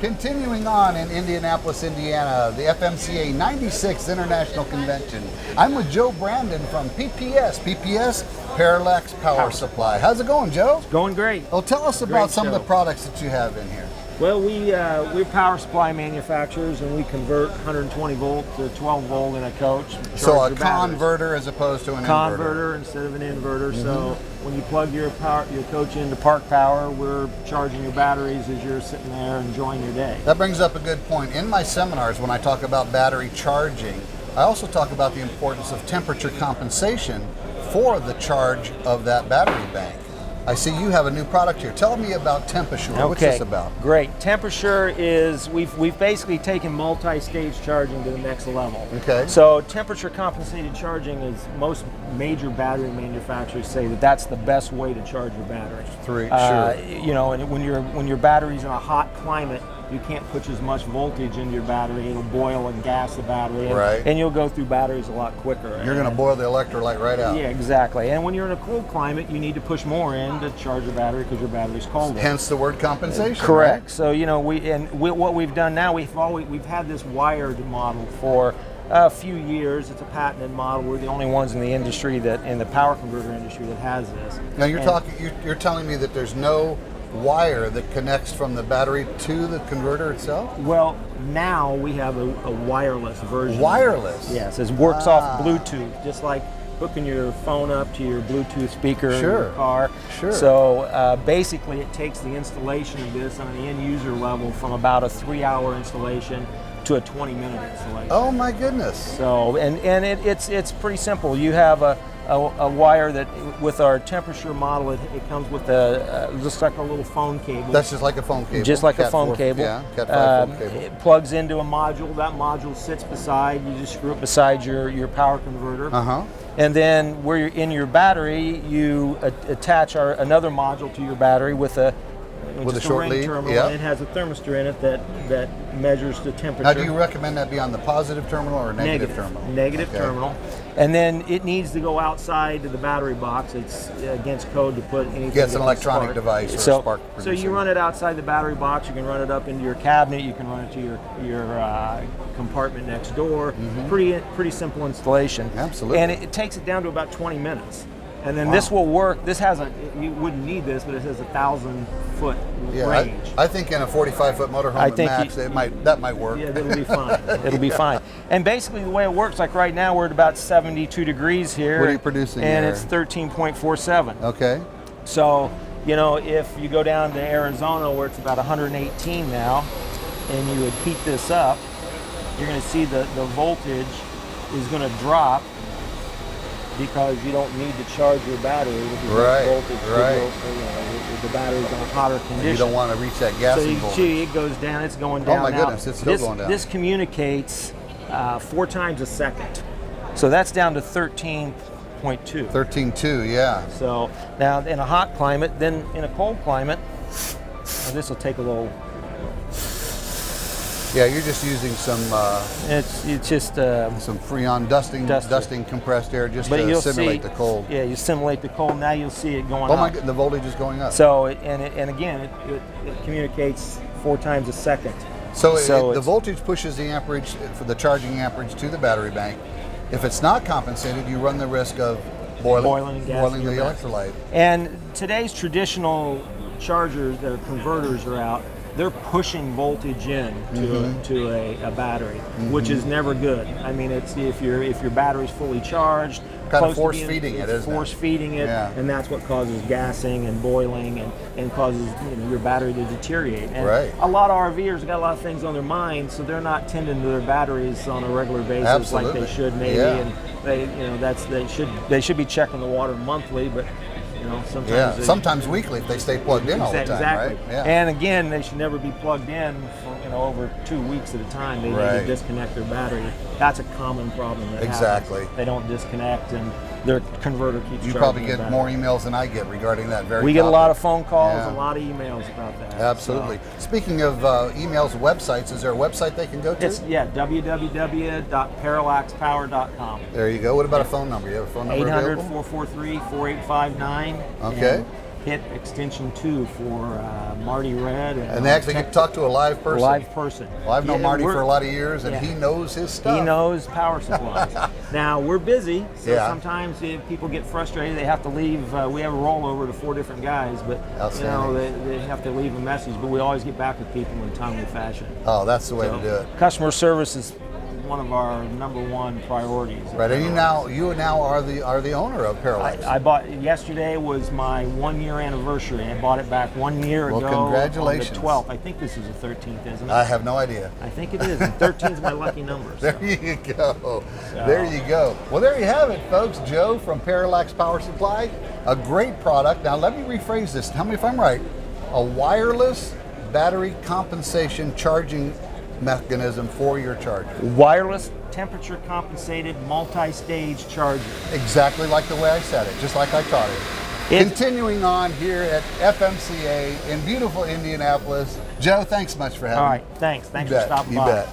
Continuing on in Indianapolis, Indiana, the FMCA 96th International Convention. I'm with Joe Brandon from PPS, Parallax Power Supply. How's it going, Joe? It's going great. Well, tell us about some of the products that you have in here. Well, we're power supply manufacturers, and we convert 120 volt to 12 volt in a coach. So a converter as opposed to an converter instead of an inverter. So when you plug your coach into park power, we're charging your batteries as you're sitting there enjoying your day. That brings up a good point. In my seminars, when I talk about battery charging, I also talk about the importance of temperature compensation for the charge of that battery bank. I see you have a new product here. Tell me about Temperature. Okay. What's this about? Great. Temperature is, we've basically taken multi-stage charging to the next level. Okay. So temperature compensated charging is, most major battery manufacturers say that that's the best way to charge your battery. Sure. You know, and when your battery's in a hot climate, you can't push as much voltage into your battery. It'll boil and gas the battery, and you'll go through batteries a lot quicker. You're going to boil the electrolyte right out. Yeah, exactly. And when you're in a cold climate, you need to push more in to charge your battery because your battery's colder. Hence the word compensation. Correct. Right? So you know, what we've done now, we've had this wired model for a few years. It's a patented model. We're the only ones in the industry in the power converter industry that has this. Now you're telling me that there's no wire that connects from the battery to the converter itself? Well, now we have a wireless version. Wireless? Yes, it works off Bluetooth, just like hooking your phone up to your Bluetooth speaker in your car. Sure. So basically it takes the installation of this on the end user level from about a 3-hour installation to a 20-minute installation. Oh my goodness. So, and it's pretty simple. You have a wire that, with our temperature model, it comes with just like a little phone cable. That's just like a phone cable. Just like Cat a phone 4, cable. Yeah, Cat 5 phone cable. It plugs into a module. That module sits beside, you just screw it beside your power converter. And then where you're in your battery, you attach another module to your battery with a short lead terminal. Yeah. And it has a thermistor in it that measures the temperature. Now, do you recommend that be on the positive terminal or negative terminal? Negative terminal. And then it needs to go outside to the battery box. It's against code to put anything. It's an electronic device or a spark producer. So you run it outside the battery box. You can run it up into your cabinet. You can run it to your compartment next door. Pretty simple installation. Absolutely. And it takes it down to about 20 minutes. And then this will work. This has you wouldn't need this, but it has 1,000-foot range. I think in a 45-foot motorhome at max, that might work. Yeah, it'll be fine. It'll be fine. And basically the way it works, like right now we're at about 72 degrees here. What are you producing and here? It's 13.47. Okay. So, you know, if you go down to Arizona where it's about 118 now, and you would heat this up, you're going to see the voltage is going to drop, because you don't need to charge your battery with the voltage. The battery's on a hotter condition. You don't want to reach that gassing voltage. So it goes down, it's going down. Oh my goodness, it's still going down. This communicates 4 times a second. So that's down to 13.2. 13.2, yeah. So now in a hot climate, then in a cold climate, this will take a little. Yeah, you're just using some. It's just some Freon dusting compressed air just to simulate the cold. Yeah, you simulate the cold. Now you'll see it going up. Oh my God, the voltage is going up. So and again, it communicates 4 times a second. So the voltage pushes the amperage for the charging amperage to the battery bank. If it's not compensated, you run the risk of boiling the electrolyte. And today's traditional chargers, their converters are out. They're pushing voltage in to a battery, which is never good. I mean, it's if your battery's fully charged, kind of force feeding it, isn't it? Force feeding it, and that's what causes gassing and boiling and causes your battery to deteriorate. And a lot of RVers got a lot of things on their mind, so they're not tending to their batteries on a regular basis like they should maybe. And they should be checking the water monthly, but. Sometimes weekly if they stay plugged in all the time, right? Yeah. And again, they should never be plugged in for over 2 weeks at a time. They need to disconnect their battery. That's a common problem that happens. They don't disconnect, and their converter keeps charging. You probably get more emails than I get regarding that very topic. We get a lot of phone calls, a lot of emails about that. Absolutely. So. Speaking of emails, websites, is there a website they can go to? www.parallaxpower.com. There you go. What about a phone number? You have a phone number 800-443-4859. Okay. hit extension 2 for Marty Red. And they actually get to talk to a live person. Live person. Well, I've known Marty for a lot of years, and yeah. he knows his stuff. He knows power supplies. Now, we're busy, so Yeah. sometimes if people get frustrated, they have to leave. We have a rollover to 4 different guys, but you know, they have to leave a message, but we always get back with people in a timely fashion. Oh, that's the way So, to do it. Customer service is one of our #1 priorities. Right, and you now are the owner of Parallax. I bought, yesterday was my 1-year anniversary. I bought it back 1 year ago. Congratulations. On the 12th. I think this is the 13th, isn't it? I have no idea. I think it is. And 13 is my lucky number. So. There you go. There you go. Well, there you have it, folks. Joe from Parallax Power Supply. A great product. Now, let me rephrase this. Tell me if I'm right. A wireless battery compensation charging mechanism for your charger. Wireless, temperature compensated, multi-stage charger. Exactly like the way I said it, just like I taught it. Continuing on here at FMCA in beautiful Indianapolis. Joe, thanks much for having me. All right, thanks. Thanks You for bet. stopping You by. bet.